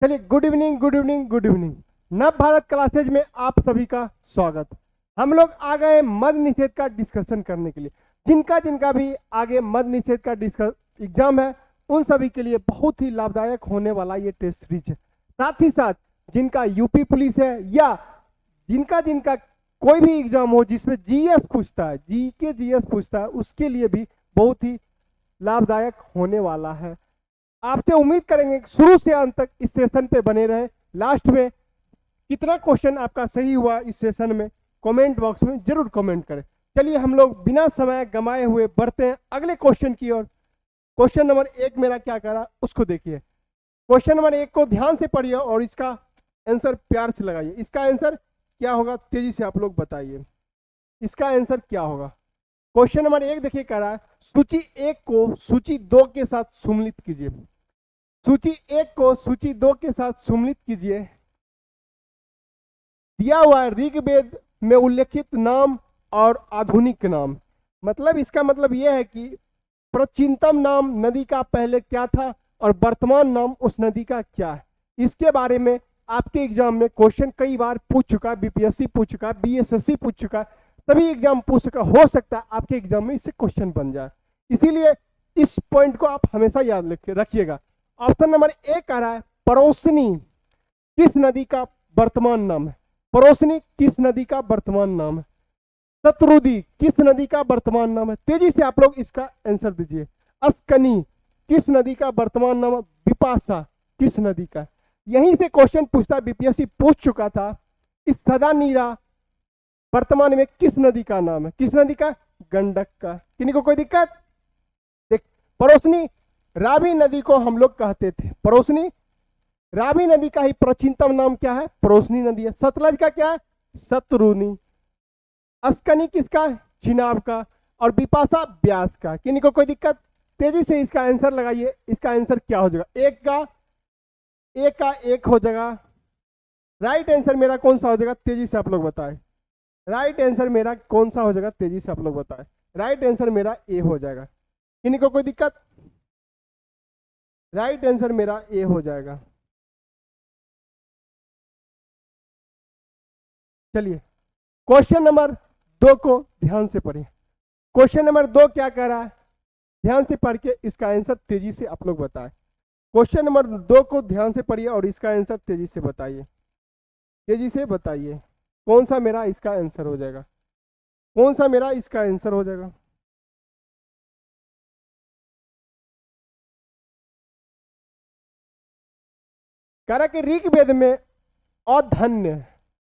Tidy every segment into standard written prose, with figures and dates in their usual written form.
चलिए, good evening good evening good evening. नव Bharat classes में आप सभी का स्वागत। हम लोग आ गए मद निषेध का डिस्कशन करने के लिए। जिनका जिनका भी आगे मद निषेध का एग्जाम है, उन सभी के लिए बहुत ही लाभदायक होने वाला ये टेस्ट सीरीज है। साथ ही साथ जिनका यूपी पुलिस है या जिनका जिनका कोई भी एग्जाम हो जिसमें जीएस पूछता है, जीके जीएस पूछता है, उसके लिए भी बहुत ही लाभदायक होने वाला है। आपसे उम्मीद करेंगे कि शुरू से अंत तक इस सेशन पे बने रहे। लास्ट में कितना क्वेश्चन आपका सही हुआ इस सेशन में कमेंट बॉक्स में जरूर कमेंट करें। चलिए, हम लोग बिना समय गंवाए हुए बढ़ते हैं अगले क्वेश्चन की ओर। क्वेश्चन नंबर 1 मेरा क्या करा उसको देखिए। क्वेश्चन नंबर 1 को ध्यान से पढ़िए और इसका आंसर प्यार से लगाइए। इसका आंसर क्या होगा तेजी से आप लोग बताइए, इसका आंसर क्या होगा। क्वेश्चन नंबर 1 देखिए, कह रहा है सूची 1 को सूची 2 के साथ सम्मिलित कीजिए। सूची 1 को सूची 2 के साथ सम्मिलित कीजिए। दिया हुआ है ऋग्वेद में उल्लेखित नाम और आधुनिक नाम। मतलब इसका मतलब यह है कि प्राचीनतम नाम नदी का पहले क्या था और वर्तमान नाम उस नदी का क्या है। इसके बारे में आपके एग्जाम में क्वेश्चन कई बार पूछ चुका है, बीपीएससी पूछ चुका है, बीएसएससी पूछ चुका है, सभी एग्जाम पूछ चुका। हो सकता है आपके एग्जाम में इससे क्वेश्चन बन जाए, इसीलिए इस पॉइंट को आप हमेशा याद रखिएगा। ऑप्शन नंबर 1 कह रहा है परोसनी किस नदी का वर्तमान नाम है। परोसनी किस नदी का वर्तमान नाम है। शत्रुदी किस नदी का वर्तमान नाम है। तेजी से आप लोग इसका आंसर दीजिए। अस्कनी किस नदी का वर्तमान नाम है। बिपाशा किस नदी का। यहीं से क्वेश्चन पूछता है, बीपीएससी पूछ चुका था। इस सदा नीरा वर्तमान में किस नदी का नाम है। किस नदी का। गंडक का। किन्हीं को कोई दिक्कत। देख, परोसनी रावी नदी को हम लोग कहते थे। परोसनी रावी नदी का ही प्राचीनतम नाम क्या है, परोसनी नदी है। सतलज का क्या है, शत्रुनी। अस्कनी किसका है, चिनाब का। और बिपाशा ब्यास का। किन्हीं को कोई दिक्कत। तेजी से इसका आंसर लगाइए। इसका आंसर क्या हो जाएगा, एक का एक हो जाएगा। राइट आंसर मेरा कौन सा हो जाएगा, तेजी से आप लोग बताएं। राइट आंसर मेरा कौन सा हो जाएगा, तेजी से आप लोग बताएं। राइट आंसर मेरा ए हो जाएगा। किन्हीं को कोई दिक्कत। राइट आंसर मेरा ए हो जाएगा। चलिए, क्वेश्चन नंबर 2 को ध्यान से पढ़िए। क्वेश्चन नंबर 2 क्या कह रहा है, ध्यान से पढ़ के इसका आंसर तेजी से आप लोग बताएं। क्वेश्चन नंबर 2 को ध्यान से पढ़िए और इसका आंसर तेजी से बताइए। तेजी से बताइए कौन सा मेरा इसका आंसर हो जाएगा, कौन सा मेरा इसका आंसर हो जाएगा। कह रहा कि ऋग्वेद में अधन्य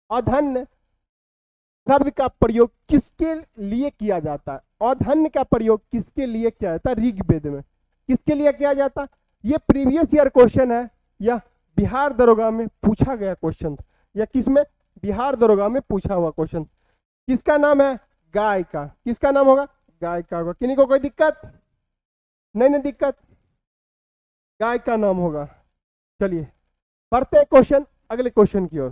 अधन्य शब्द का प्रयोग किसके लिए किया जाता है। अधन्य का प्रयोग किसके लिए किया जाता है ऋग्वेद में, किसके लिए किया जाता है। ये प्रीवियस ईयर क्वेश्चन है या बिहार दरोगा में पूछा गया क्वेश्चन था, या किसमें, बिहार दरोगा में पूछा हुआ क्वेश्चन। किसका नाम है, गाय का। किसका नाम होगा, गाय का होगा। किन्हीं को कोई दिक्कत नहीं दिक्कत, गाय का नाम होगा। चलिए बढ़ते क्वेश्चन अगले क्वेश्चन की ओर।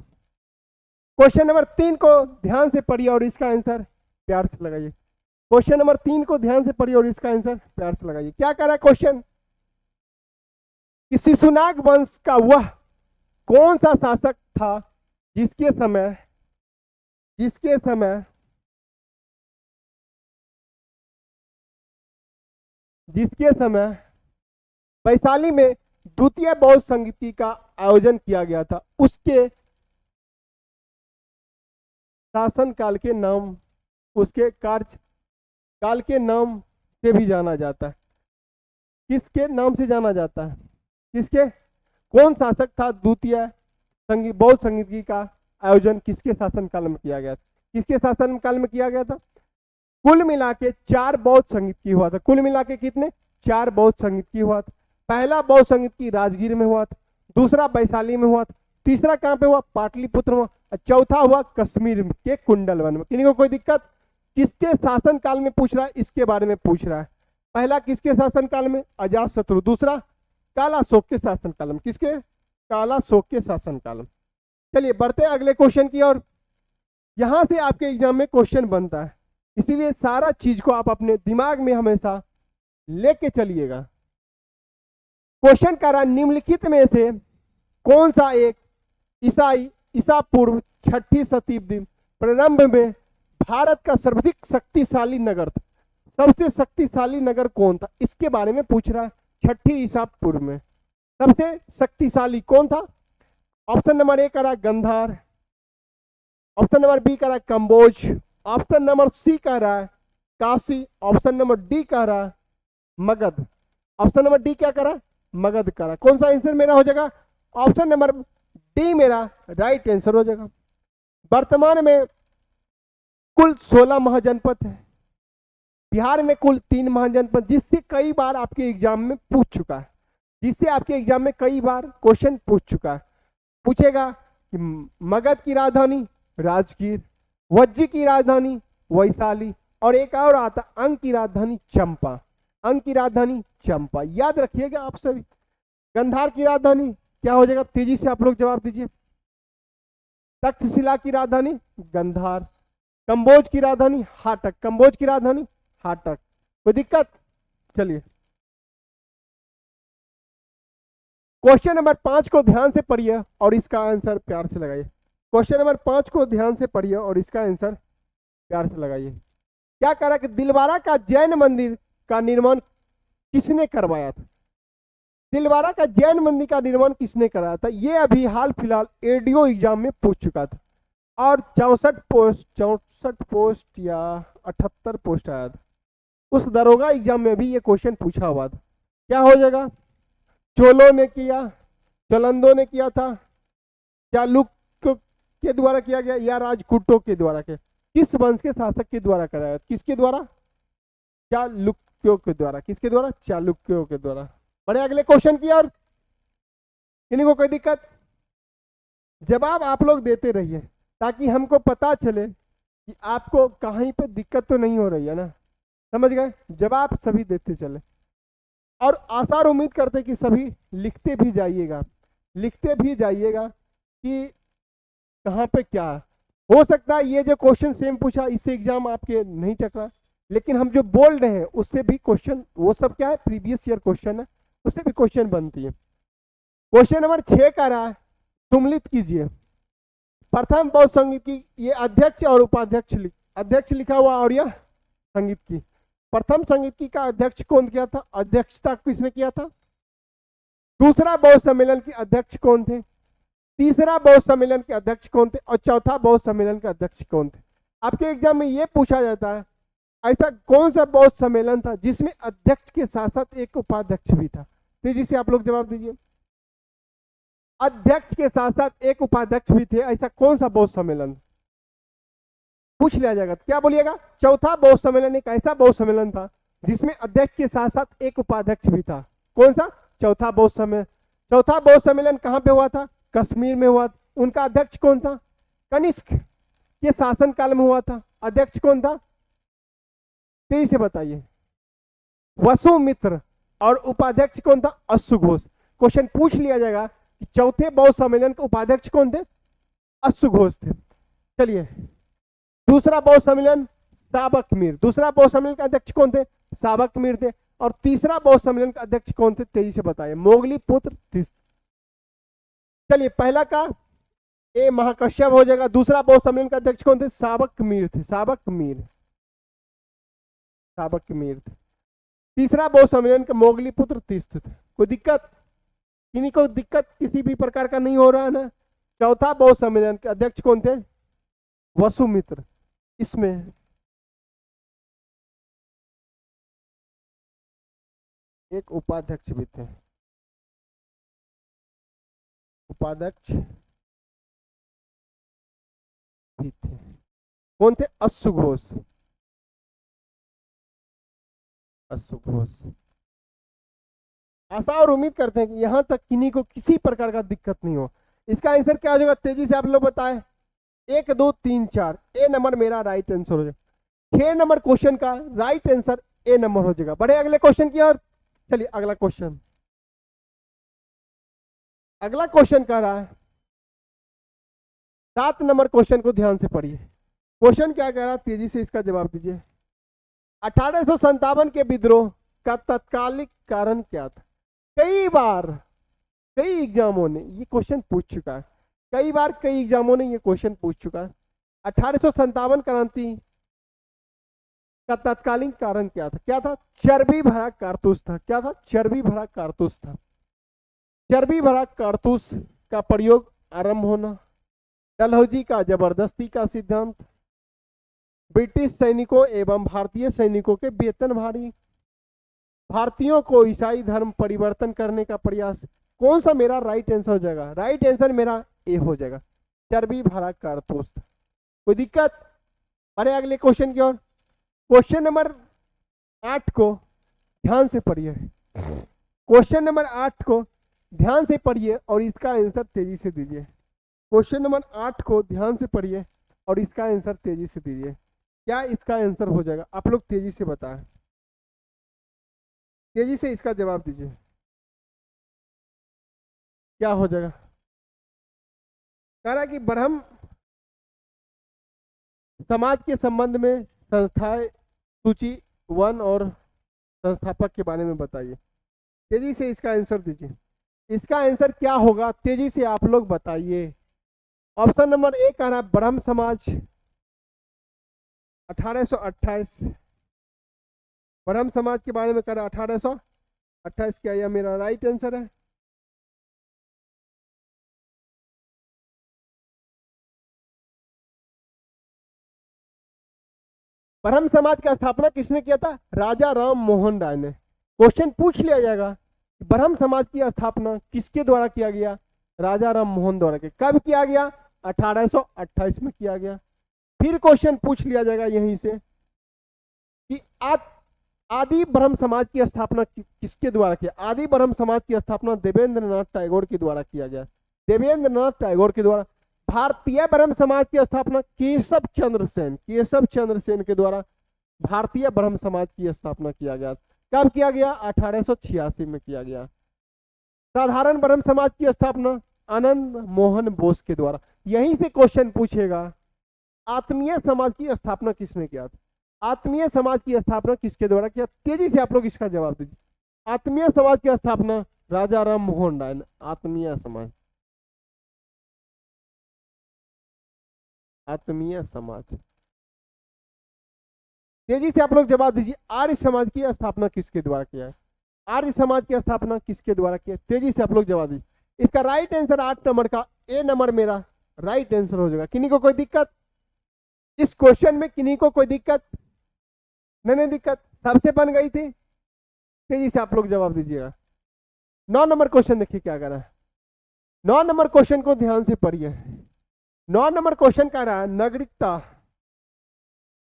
क्वेश्चन नंबर 3 को ध्यान से पढ़िए और इसका आंसर प्यार से लगाइए। क्वेश्चन नंबर 3 को ध्यान से पढ़िए और इसका आंसर प्यार से लगाइए। क्या कह रहा है क्वेश्चन कि शिशुनाग वंश का वह कौन सा शासक था जिसके समय वैशाली में द्वितीय बौद्ध संगीति का आयोजन किया गया था। उसके शासन काल के नाम, उसके कार्यकाल के नाम से भी जाना जाता है। किसके नाम से जाना जाता है, किसके, कौन शासक था द्वितीय बौद्ध संगीति का आयोजन किसके शासन काल में किया गया था। किसके शासन काल में किया गया था। कुल मिला के 4 बौद्ध संगीत की हुआ था। कुल मिला के कितने, 4 बौद्ध संगीत की हुआ था। पहला बौद्ध संगीत की राजगीर में हुआ था, दूसरा वैशाली में हुआ था, तीसरा कहां पे हुआ, पाटलिपुत्र में, चौथा हुआ कश्मीर के कुंडलवन में। किन्हीं को कोई दिक्कत। किसके शासन काल में पूछ रहा है, इसके बारे में पूछ रहा है। पहला किसके शासन काल में, अजातशत्रु। दूसरा कालाशोक के शासन काल में। किसके, कालाशोक के शासन काल में। चलिए बढ़ते हैं अगले क्वेश्चन की ओर। यहां से आपके एग्जाम में क्वेश्चन बनता है, इसीलिए सारा चीज को आप अपने दिमाग में हमेशा लेके चलिएगा। क्वेश्चन कह रहा निम्नलिखित में से कौन सा एक ईसा पूर्व 6वीं शताब्दी प्रारंभ में भारत का सर्वाधिक शक्तिशाली नगर था? सबसे शक्तिशाली नगर कौन था, इसके बारे में पूछ रहा है। 6वीं ईसा पूर्व में सबसे शक्तिशाली कौन था? ऑप्शन नंबर ए कह रहा है गंधार, ऑप्शन नंबर बी कह रहा है कंबोज, ऑप्शन नंबर सी कह रहा है काशी, ऑप्शन नंबर डी कह रहा है मगध। ऑप्शन नंबर डी क्या कह रहा है? मगध कह रहा है। कौन सा आंसर मेरा हो जाएगा? ऑप्शन नंबर डी मेरा राइट आंसर हो जाएगा। वर्तमान में कुल 16 महाजनपद है। बिहार में कुल 3 महाजनपद, जिससे कई बार आपके एग्जाम में पूछ चुका है, जिससे आपके एग्जाम में कई बार क्वेश्चन पूछ चुका है। पूछेगा कि मगध की राजधानी राजगीर, वज्जी की राजधानी वैशाली, और एक और आता अंग की राजधानी चंपा। अंग की राजधानी चंपा, याद रखिएगा आप सभी। गंधार की राजधानी क्या हो जाएगा? तेजी से आप लोग जवाब दीजिए। तक्षशिला की राजधानी गंधार, कंबोज की राजधानी हाटक, कंबोज की राजधानी हाटक। कोई दिक्कत? चलिए क्वेश्चन नंबर 5 को ध्यान से पढ़िए और इसका आंसर प्यार से लगाइए। क्वेश्चन नंबर 5 को ध्यान से पढ़िए और इसका आंसर प्यार से लगाइए। क्या कह रहा है कि दिलवारा का जैन मंदिर का निर्माण किसने करवाया था? दिलवारा का जैन मंदिर का निर्माण किसने कराया था? ये अभी हाल फिलहाल एडीओ एग्जाम में पूछ चुका था और 64 पोस्ट या 78 पोस्ट आया था। उस दरोगा एग्जाम में भी ये क्वेश्चन पूछा हुआ था। क्या हो जाएगा? चोलों ने किया, चलंदों ने किया था, चालुक्य के द्वारा किया गया, या राजपूतों के द्वारा किया? किस वंश के शासक के द्वारा कराया? किसके द्वारा? चालुक्यों के द्वारा। किसके द्वारा? चालुक्यों के द्वारा। बढ़े अगले क्वेश्चन की और। किन्हीं को कोई दिक्कत? जवाब आप लोग देते रहिए ताकि हमको पता चले कि आपको कहीं पे दिक्कत तो नहीं हो रही है ना। समझ गए? जवाब सभी देते चले और आशा और उम्मीद करते कि सभी लिखते भी जाइएगा, लिखते भी जाइएगा कि कहाँ पे क्या है। हो सकता है ये जो क्वेश्चन सेम पूछा इससे एग्जाम आपके नहीं टकरा, लेकिन हम जो बोल रहे हैं उससे भी क्वेश्चन, वो सब क्या है प्रीवियस ईयर क्वेश्चन है, उससे भी क्वेश्चन बनती है। क्वेश्चन नंबर 6 का रहा है, सम्मिलित कीजिए। प्रथम बौद्ध संगीत की ये अध्यक्ष और उपाध्यक्ष अध्यक्ष लिखा हुआ और यह संगीत की। प्रथम संगीत की का अध्यक्ष कौन किया था? अध्यक्षता किसने किया था? दूसरा बौद्ध सम्मेलन के अध्यक्ष कौन थे? तीसरा बौद्ध सम्मेलन के अध्यक्ष कौन थे? और चौथा बौद्ध सम्मेलन के अध्यक्ष कौन थे? आपके एग्जाम में यह पूछा जाता है ऐसा कौन सा बौद्ध सम्मेलन था जिसमें अध्यक्ष के साथ साथ एक उपाध्यक्ष भी था? तेजी से आप लोग जवाब दीजिए। अध्यक्ष के साथ साथ एक उपाध्यक्ष भी थे, ऐसा कौन सा बौद्ध सम्मेलन? पूछ लिया जाएगा। क्या बोलिएगा? चौथा बौद्ध सम्मेलन एक ऐसा बौद्ध सम्मेलन था जिसमें अध्यक्ष के साथ साथ एक उपाध्यक्ष भी था। कौन सा? चौथा बौद्ध सम्मेलन। चौथा बौद्ध सम्मेलन कहां पे हुआ था? कश्मीर में हुआ। उनका अध्यक्ष कौन था? कनिष्क के शासन काल में हुआ था। अध्यक्ष कौन था? तेजी से बताइए। वसुमित्र। और उपाध्यक्ष कौन था? अश्वघोष। क्वेश्चन पूछ लिया जाएगा कि चौथे बौद्ध सम्मेलन के उपाध्यक्ष कौन थे? अश्वघोष थे। चलिए दूसरा बौद्ध सम्मेलन साबक मीर। दूसरा बौद्ध सम्मेलन के अध्यक्ष कौन थे? साबक मीर थे। और तीसरा बौद्ध सम्मेलन के अध्यक्ष कौन थे? तेजी से बताइए। मोगली पुत्र तीस। चलिए पहला का ए महाकश्यप हो जाएगा। दूसरा बौद्ध सम्मेलन के अध्यक्ष कौन थे? साबक मीर थे। साबक मीर, साबक मीर थे। तीसरा बौद्ध सम्मेलन के मोगली पुत्र तीस्त थे। कोई दिक्कत? किन्हीं को दिक्कत किसी भी प्रकार का नहीं हो रहा है ना? चौथा बौद्ध सम्मेलन के अध्यक्ष कौन थे? वसुमित्र। इसमें एक उपाध्यक्ष भी थे। उपाध्यक्ष भी थे। कौन थे? अश्वघोष। अश्वघोष। आशा और उम्मीद करते हैं कि यहां तक किन्हीं को किसी प्रकार का दिक्कत नहीं हो। इसका आंसर क्या हो जाएगा? तेजी से आप लोग बताएं। 1 2 3 4 ए नंबर मेरा राइट आंसर हो जाएगा। 6 नंबर क्वेश्चन का राइट आंसर ए नंबर हो जाएगा। बढ़े अगले क्वेश्चन की ओर। चलिए अगला क्वेश्चन। अगला क्वेश्चन कह रहा है, 7 नंबर क्वेश्चन को ध्यान से पढ़िए। क्वेश्चन क्या कह रहा है? तेजी से इसका जवाब दीजिए। 1857 के विद्रोह का तत्कालिक कारण क्या था? कई बार कई एग्जामों ने ये क्वेश्चन पूछ चुका है, कई बार कई एग्जामों ने ये क्वेश्चन पूछ चुका है। 1857 क्रांति का तत्कालीन कारण क्या था? क्या था? चर्बी भरा कारतूस था। क्या था? चर्बी भरा कारतूस था। चर्बी भरा कारतूस का प्रयोग आरंभ होना, डलहौजी का जबरदस्ती का सिद्धांत, ब्रिटिश सैनिकों एवं भारतीय सैनिकों के वेतन भारी, भारतीयों को ईसाई धर्म परिवर्तन करने का प्रयास। कौन सा मेरा राइट आंसर हो जाएगा? राइट आंसर मेरा ए हो जाएगा, चर्बी भरा कारतूस। कोई दिक्कत? अरे अगले क्वेश्चन की ओर। क्वेश्चन नंबर 8 को ध्यान से पढ़िए। क्वेश्चन नंबर 8 को ध्यान से पढ़िए और इसका आंसर तेजी से दीजिए। क्वेश्चन नंबर 8 को ध्यान से पढ़िए और इसका आंसर तेजी से दीजिए। क्या इसका आंसर हो जाएगा? आप लोग तेजी से बताएं, तेजी से इसका जवाब दीजिए, क्या हो जाएगा? कह रहा कि ब्रह्म समाज के संबंध में संस्थाएं सूची 1 और संस्थापक के बारे में बताइए। तेजी से इसका आंसर दीजिए, इसका आंसर क्या होगा? तेजी से आप लोग बताइए। ऑप्शन नंबर ए कह रहा है ब्रह्म समाज 1828, ब्रह्म समाज के बारे में कह रहा है 1828। क्या यह मेरा राइट आंसर है? ब्रह्म समाज की स्थापना किसने किया था? राजा राम मोहन राय ने। क्वेश्चन पूछ लिया जाएगा ब्रह्म समाज की स्थापना किसके द्वारा किया गया? राजा राम मोहन द्वारा के। कब किया गया? 1828 में किया गया। फिर क्वेश्चन पूछ लिया जाएगा यहीं से कि आदि ब्रह्म समाज की स्थापना किसके द्वारा किया? आदि ब्रह्म समाज की स्थापना देवेंद्र नाथ टैगोर के द्वारा किया गया, देवेंद्र नाथ टैगोर के द्वारा। भारतीय ब्रह्म समाज की स्थापना केशव चंद्र सेन के द्वारा भारतीय ब्रह्म समाज की स्थापना किया गया। कब किया गया? 1886 में किया गया। साधारण ब्रह्म समाज की स्थापना आनंद मोहन बोस के द्वारा। यहीं से क्वेश्चन पूछेगा आत्मीय समाज की स्थापना किसने किया था? आत्मीय समाज की स्थापना किसके द्वारा किया? तेजी से आप लोग इसका जवाब दीजिए। आत्मीय समाज की स्थापना राजा राम मोहन राय ने। आत्मीय समाज, आत्मीय समाज, तेजी से आप लोग जवाब दीजिए। आर्य समाज की स्थापना किसके द्वारा किया है? आर्य समाज की स्थापना किसके द्वारा किया? तेजी से आप लोग जवाब दीजिए। इसका राइट आंसर 8 नंबर का ए नंबर मेरा राइट आंसर हो जाएगा। किन्हीं को कोई दिक्कत इस क्वेश्चन में? किन्हीं को कोई दिक्कत? नहीं दिक्कत, सबसे बन गई थी। तेजी से आप लोग जवाब दीजिएगा। 9 नंबर क्वेश्चन देखिए क्या कर रहा है। 9 नंबर क्वेश्चन को ध्यान से पढ़िए। 9 नंबर क्वेश्चन कह रहा है नागरिकता,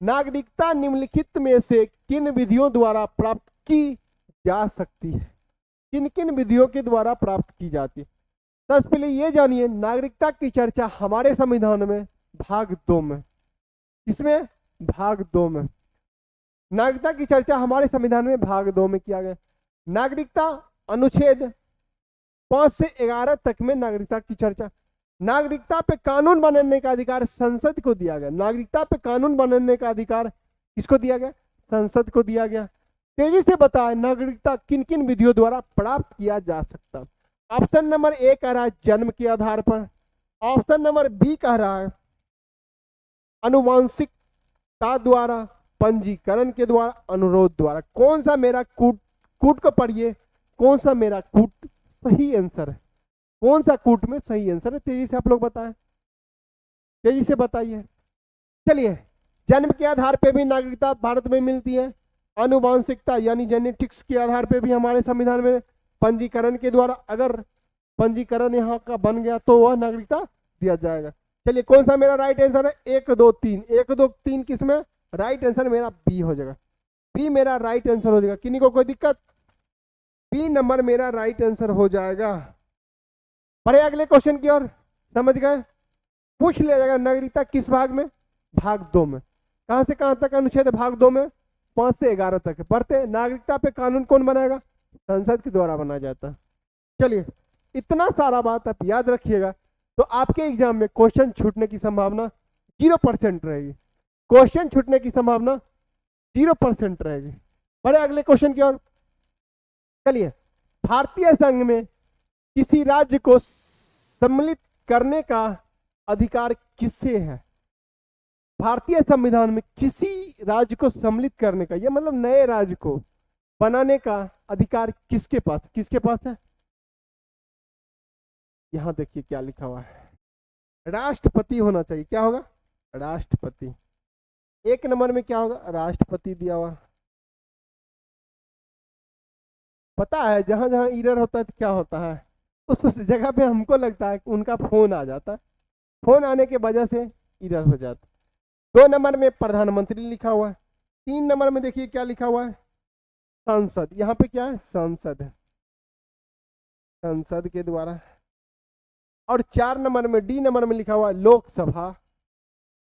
नागरिकता निम्नलिखित में से किन विधियों द्वारा प्राप्त की जा सकती है? किन किन विधियों के द्वारा प्राप्त की जाती है? सबसे पहले ये जानिए नागरिकता की चर्चा हमारे संविधान में भाग 2 में, इसमें भाग 2 में नागरिकता की चर्चा हमारे संविधान में भाग 2 में किया गया। नागरिकता अनुच्छेद 5 से 11 तक में नागरिकता की चर्चा। नागरिकता पे कानून बनाने का अधिकार संसद को दिया गया। नागरिकता पे कानून बनाने का अधिकार किसको दिया गया? संसद को दिया गया। तेजी से बताएं नागरिकता किन किन विधियों द्वारा प्राप्त किया जा सकता? ऑप्शन नंबर ए कह रहा है जन्म के आधार पर, ऑप्शन नंबर बी कह रहा है अनुवांशिकता द्वारा, पंजीकरण के द्वारा, अनुरोध द्वारा। कौन सा मेरा कूट को पढ़िए, कौन सा मेरा कूट सही आंसर है? कौन सा कूट में सही आंसर है? तेजी से आप लोग बताएं, तेजी से बताइए। चलिए, जन्म के आधार पे भी नागरिकता भारत में मिलती है, अनुवांशिकता यानी जेनेटिक्स के आधार पे भी हमारे संविधान में, पंजीकरण के द्वारा अगर पंजीकरण यहाँ का बन गया तो वह नागरिकता दिया जाएगा। चलिए, कौन सा मेरा राइट आंसर है? 1 2 3, 1 2 3 किसमें? राइट आंसर मेरा बी हो जाएगा। बी मेरा राइट आंसर हो जाएगा। किन्हीं को कोई दिक्कत? बी नंबर मेरा राइट आंसर हो जाएगा। बढ़े अगले क्वेश्चन की ओर, समझ गए? पूछ लिया जाएगा नागरिकता किस भाग में? भाग 2 में। कहां से कहां तक अनुच्छेद भाग 2 में? 5 से 11 तक पढ़ते। नागरिकता पे कानून कौन बनाएगा? संसद के द्वारा बनाया जाता है। चलिए, इतना सारा बात आप याद रखिएगा तो आपके एग्जाम में क्वेश्चन छूटने की संभावना 0% रहेगी। क्वेश्चन छूटने की संभावना 0% रहेगी। बढ़े अगले क्वेश्चन की ओर। चलिए, भारतीय संघ में किसी राज्य को सम्मिलित करने का अधिकार किससे है? भारतीय संविधान में किसी राज्य को सम्मिलित करने का, ये मतलब नए राज्य को बनाने का अधिकार किसके पास है? यहां देखिए क्या लिखा हुआ है, राष्ट्रपति होना चाहिए। क्या होगा? राष्ट्रपति। एक नंबर में क्या होगा? राष्ट्रपति दिया हुआ। पता है जहां जहां एरर होता है तो क्या होता है, उस जगह पे हमको लगता है कि उनका फोन आ जाता है, फोन आने की वजह से एरर हो जाता है। 2 नंबर में प्रधानमंत्री लिखा हुआ है। 3 नंबर में देखिए क्या लिखा हुआ है, संसद। यहाँ पे क्या है? संसद है, संसद के द्वारा। और 4 नंबर में डी नंबर में लिखा हुआ है लोकसभा,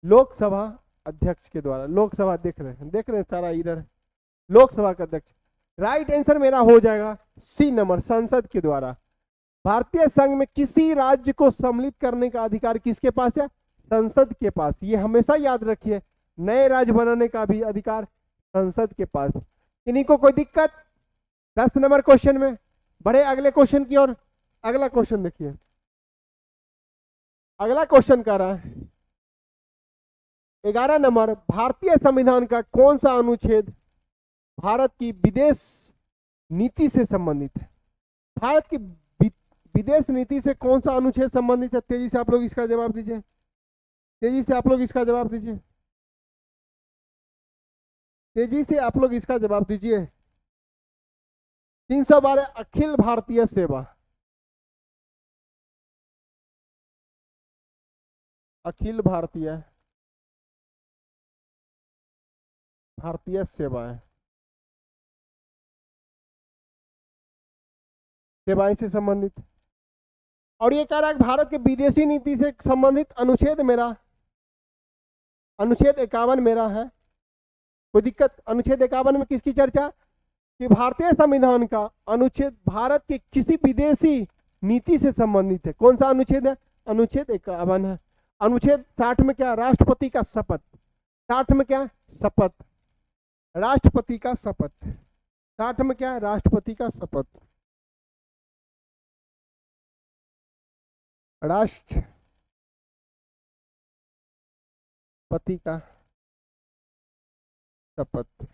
लोकसभा अध्यक्ष के द्वारा। लोकसभा देख रहे हैं सारा इधर, लोकसभा का अध्यक्ष। राइट आंसर मेरा हो जाएगा सी नंबर, संसद के द्वारा। भारतीय संघ में किसी राज्य को सम्मिलित करने का अधिकार किसके पास है? संसद के पास। ये हमेशा याद रखिए, नए राज्य बनाने का भी अधिकार संसद के पास। इन्हीं को कोई दिक्कत? 10 नंबर क्वेश्चन में बढ़े अगले क्वेश्चन की ओर। अगला क्वेश्चन देखिए, अगला क्वेश्चन कर रहा है 11 नंबर, भारतीय संविधान का कौन सा अनुच्छेद भारत की विदेश नीति से संबंधित है? भारत की विदेश नीति से कौन सा अनुच्छेद संबंधित है? तेजी से आप लोग इसका जवाब दीजिए, तेजी से आप लोग इसका जवाब दीजिए, तेजी से आप लोग इसका जवाब दीजिए। 312 अखिल भारतीय सेवा, अखिल भारतीय भारतीय सेवाएं, सेवाएं से संबंधित। और ये कह रहा है भारत के विदेशी नीति से संबंधित अनुच्छेद मेरा, अनुच्छेद 51 मेरा है। कोई दिक्कत? अनुच्छेद 51 में किसकी चर्चा? कि भारतीय संविधान का अनुच्छेद भारत के किसी विदेशी नीति से संबंधित है। कौन सा अनुच्छेद है? अनुच्छेद 51 है। अनुच्छेद 60 में क्या? राष्ट्रपति का शपथ। 60 में क्या? शपथ, राष्ट्रपति का शपथ। 60 में क्या? राष्ट्रपति का शपथ, राष्ट्रपति का शपथ।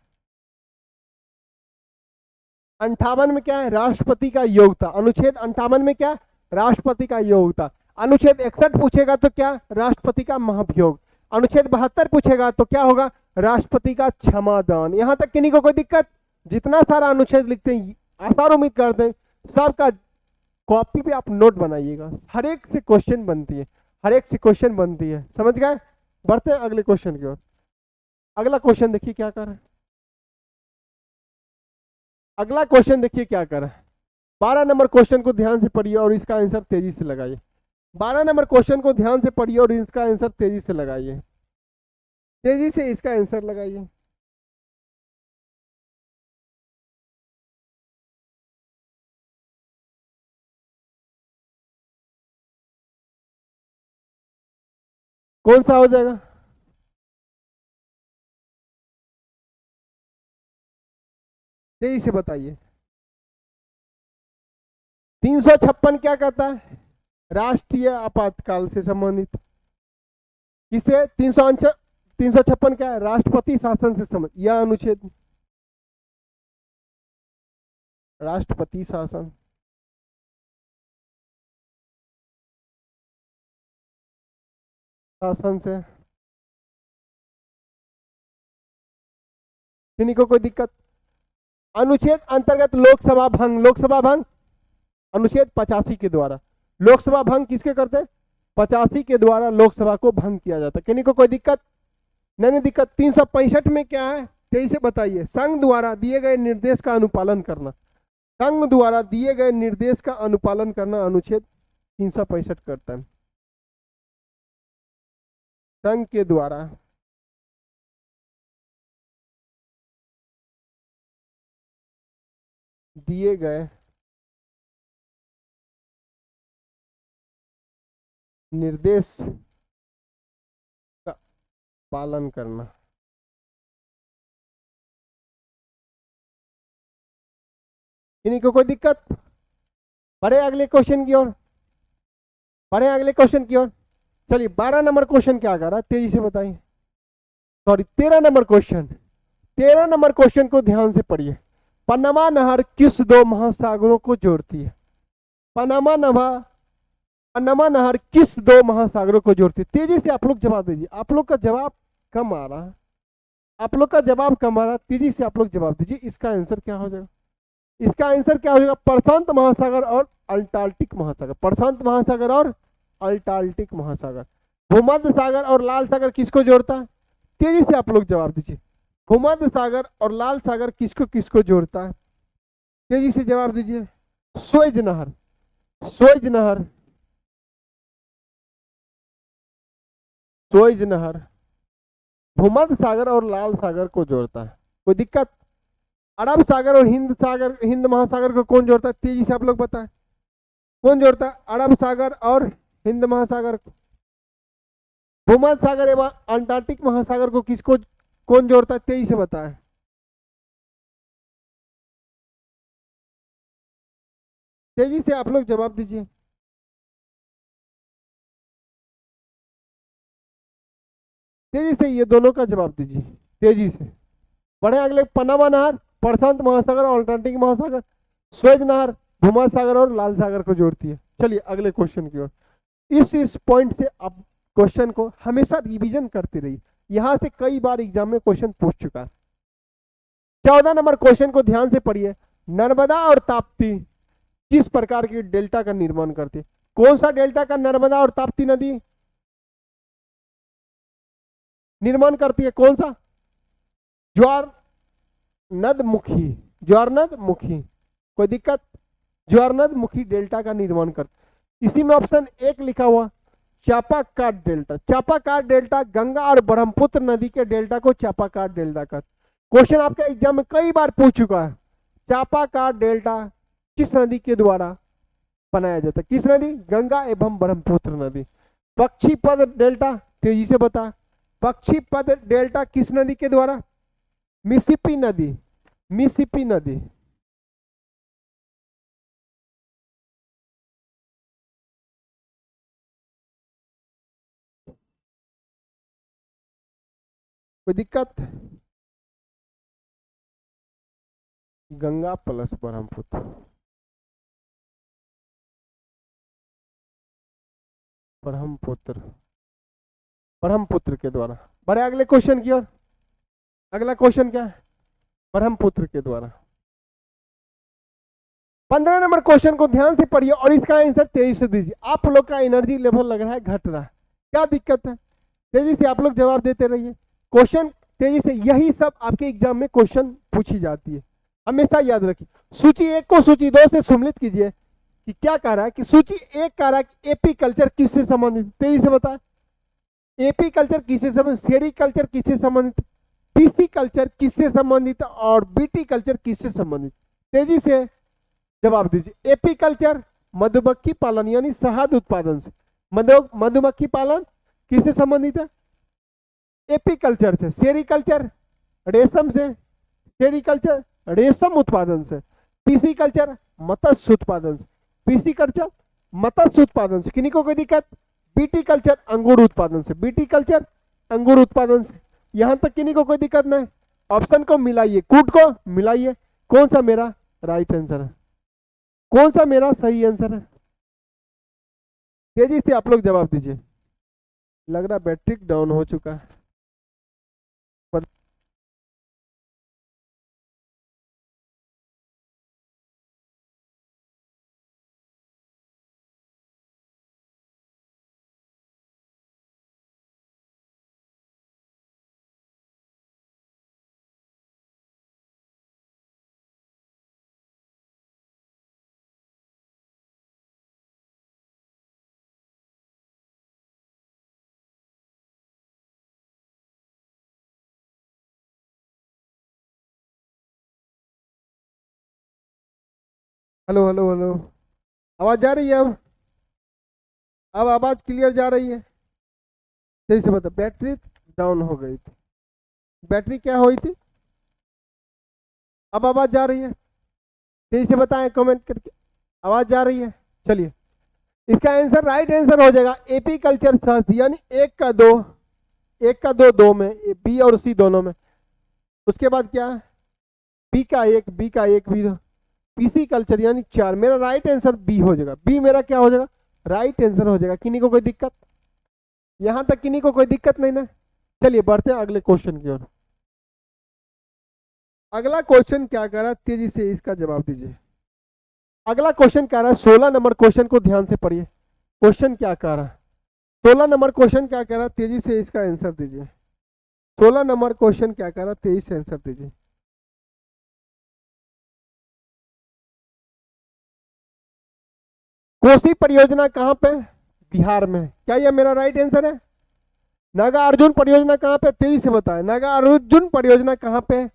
58 में क्या है? राष्ट्रपति का योग्यता। अनुच्छेद 58 में क्या? राष्ट्रपति का योग्यता। अनुच्छेद 61 पूछेगा तो क्या? राष्ट्रपति का महाभियोग। अनुच्छेद 72 पूछेगा तो क्या होगा? राष्ट्रपति का क्षमादान। यहां तक किन्हीं को कोई दिक्कत? जितना सारा अनुच्छेद लिखते हैं, आसार उम्मीद करते हैं सबका कॉपी पे आप नोट बनाइएगा, हर एक से क्वेश्चन बनती है, हर एक से क्वेश्चन बनती है। समझ गए? बढ़ते हैं अगले क्वेश्चन की ओर। अगला क्वेश्चन देखिए क्या कर रहा है, अगला क्वेश्चन देखिए क्या कर रहा है। 12 नंबर क्वेश्चन को ध्यान से पढ़िए और इसका आंसर तेजी से लगाइए। 12 नंबर क्वेश्चन को ध्यान से पढ़िए और इसका आंसर तेजी से लगाइए, तेजी से इसका आंसर लगाइए। कौन सा हो जाएगा? तेजी से बताइए। 356 क्या कहता है? राष्ट्रीय आपातकाल से संबंधित। किसे? 356 क्या है? राष्ट्रपति शासन से संबंधित। यह अनुच्छेद राष्ट्रपति शासन, शासन से। किन्हीं को कोई दिक्कत? अनुच्छेद अंतर्गत लोकसभा भंग, लोकसभा भंग अनुच्छेद 85 के द्वारा। लोकसभा भंग किसके करते? 85 के द्वारा लोकसभा को भंग किया जाता है। किन्हीं को कोई दिक्कत? नहीं दिक्कत। 365 में क्या है? तेईस से बताइए। संघ द्वारा दिए गए निर्देश का अनुपालन करना, संघ द्वारा दिए गए निर्देश का अनुपालन करना अनुच्छेद 365 करता है। संघ के द्वारा दिए गए निर्देश का पालन करना। इन्हीं को कोई दिक्कत? बढ़े अगले क्वेश्चन की ओर, बढ़े अगले क्वेश्चन की ओर। चलिए 12 नंबर क्वेश्चन क्या कर रहा है, तेजी से बताइए। Sorry 13 number question, 13 number question को ध्यान से पढ़िए। पनामा नहर किस दो महासागरों को जोड़ती है? पनामा नहर, पनामा नहर किस दो महासागरों को जोड़ती है? तेजी से आप लोग जवाब दीजिए, आप लोग का जवाब कम आ रहा है, आप लोग का जवाब कम आ रहा है, तेजी से आप लोग जवाब दीजिए। इसका आंसर क्या हो जाएगा? इसका आंसर क्या हो जाएगा? प्रशांत महासागर और अंटार्कटिक महासागर, प्रशांत महासागर और अंटार्कटिक महासागर। भूमध्य सागर और लाल सागर किसको जोड़ता है? तेजी से आप लोग जवाब दीजिए। भूमध्य सागर और लाल सागर किसको किसको जोड़ता है? तेजी से जवाब दीजिए। स्वेज नहर, स्वेज नहर, स्वेज नहर भूमध्य सागर और लाल सागर को जोड़ता है। कोई दिक्कत? अरब सागर और हिंद सागर, हिंद महासागर को कौन जोड़ता है? तेजी से आप लोग बताएं, कौन जोड़ता है अरब सागर और हिंद महासागर को? भूमध्य सागर एवं अंटार्कटिक महासागर को किसको कौन जोड़ता है? तेजी से बताएं। तेजी से आप लोग जवाब दीजिए। तेजी से ये दोनों का जवाब दीजिए, तेजी से। बढ़े अगले। पनामा नहर प्रशांत महासागर और अटलांटिक महासागर, स्वेज नहर भूमध्य सागर और लाल सागर को जोड़ती है। चलिए अगले क्वेश्चन की ओर। इस पॉइंट से आप क्वेश्चन को हमेशा रिवीजन करते रहिए, यहां से कई बार एग्जाम में क्वेश्चन पूछ चुका है। 14 नंबर क्वेश्चन को ध्यान से पढ़िए। नर्मदा और ताप्ती किस प्रकार की डेल्टा का निर्माण करती है? कौन सा डेल्टा का नर्मदा और ताप्ती नदी निर्माण करती है? कौन सा? ज्वार नद मुखी, ज्वार नद मुखी। कोई दिक्कत? ज्वार नद मुखी डेल्टा का निर्माण करती। इसी में ऑप्शन एक लिखा हुआ चापाकाट डेल्टा। चापाकाट डेल्टा गंगा और ब्रह्मपुत्र नदी के डेल्टा को चापाकाट डेल्टा का। क्वेश्चन आपके एग्जाम में कई बार पूछ चुका है। चापाकाट डेल्टा किस नदी के द्वारा बनाया जाता है? किस नदी? गंगा एवं ब्रह्मपुत्र नदी। पक्षीपद डेल्टा, तेजी से बता। पक्षीपद डेल्टा किस नदी के द्वारा? मिसिसिपी नदी, मिसिसिपी नदी। कोई दिक्कत? गंगा प्लस ब्रह्मपुत्र, ब्रह्मपुत्र, ब्रह्मपुत्र के द्वारा। बड़े अगले क्वेश्चन की ओर। अगला क्वेश्चन क्या है? ब्रह्मपुत्र के द्वारा। 15 नंबर क्वेश्चन को ध्यान से पढ़िए और इसका आंसर तेजी से दीजिए। आप लोग का एनर्जी लेवल लग रहा है घट रहा है, क्या दिक्कत है? तेजी से आप लोग जवाब देते रहिए। क्वेश्चन तेजी से, यही सब आपके एग्जाम में क्वेश्चन पूछी जाती है, हमेशा याद रखिए। सूची एक को सूची दो से सम्मिलित कीजिए कि क्या कह रहा है कि सूची एक कह रहा है कि एपी कल्चर किससे संबंधित? तेजी से बताए। एपी कल्चर किससे संबंधित? सेरी कल्चर किससे संबंधित? पीसी कल्चर किससे संबंधित? और बीटी कल्चर किससे संबंधित? तेजी से जवाब दीजिए। एपी कल्चर मधुमक्खी पालन यानी शहद उत्पादन से। मधुमक्खी पालन किससे संबंधित है? एपी कल्चर से। सेरी कल्चर रेशम से, सेरी कल्चर रेशम उत्पादन से। पीसी कल्चर मत्स्य उत्पादन से, पीसी कल्चर मत्स्य उत्पादन से। किन्हीं को कोई दिक्कत? बीटी कल्चर अंगूर उत्पादन से, बीटी कल्चर अंगूर उत्पादन से। यहां तक किन्हीं को कोई दिक्कत नहीं? ऑप्शन को मिलाइए, कूट को मिलाइए, कौन सा मेरा राइट आंसर है, कौन सा मेरा सही आंसर है? तेजी से आप लोग जवाब दीजिए। लग रहा बैटरी डाउन हो चुका है। हेलो हेलो हेलो, आवाज जा रही है? अब आवाज क्लियर जा रही है? सही से बता। बैटरी डाउन हो गई थी, बैटरी क्या हुई थी? अब आवाज जा रही है? सही से बताएं कमेंट करके। आवाज जा रही है? चलिए, इसका आंसर, राइट आंसर हो जाएगा एपी कल्चर शास्त्र, यानी एक का दो, एक का दो, दो में, बी और सी दोनों में। उसके बाद क्या, बी का एक, बी का एक भी, पीसी कल्चर यानी चार। मेरा राइट आंसर बी हो जाएगा, बी मेरा क्या हो जाएगा, राइट आंसर हो जाएगा। किन्हीं को कोई दिक्कत? यहां तक किन्हीं को कोई दिक्कत नहीं ना? चलिए बढ़ते हैं अगले क्वेश्चन की ओर। अगला क्वेश्चन क्या कह रहा है, तेजी से इसका जवाब दीजिए। अगला क्वेश्चन कह रहा है, 16 नंबर क्वेश्चन को ध्यान से पढ़िए। क्वेश्चन क्या कह रहा है, 16 नंबर क्वेश्चन क्या कह रहा है, तेजी से इसका आंसर दीजिए। 16 नंबर क्वेश्चन क्या कह रहा है, तेजी से आंसर दीजिए। कोसी परियोजना कहां पे? बिहार में। क्या यह मेरा राइट आंसर है? नागा अर्जुन परियोजना कहां पे? तेजी से बताएं। नागा अर्जुन परियोजना कहां पे?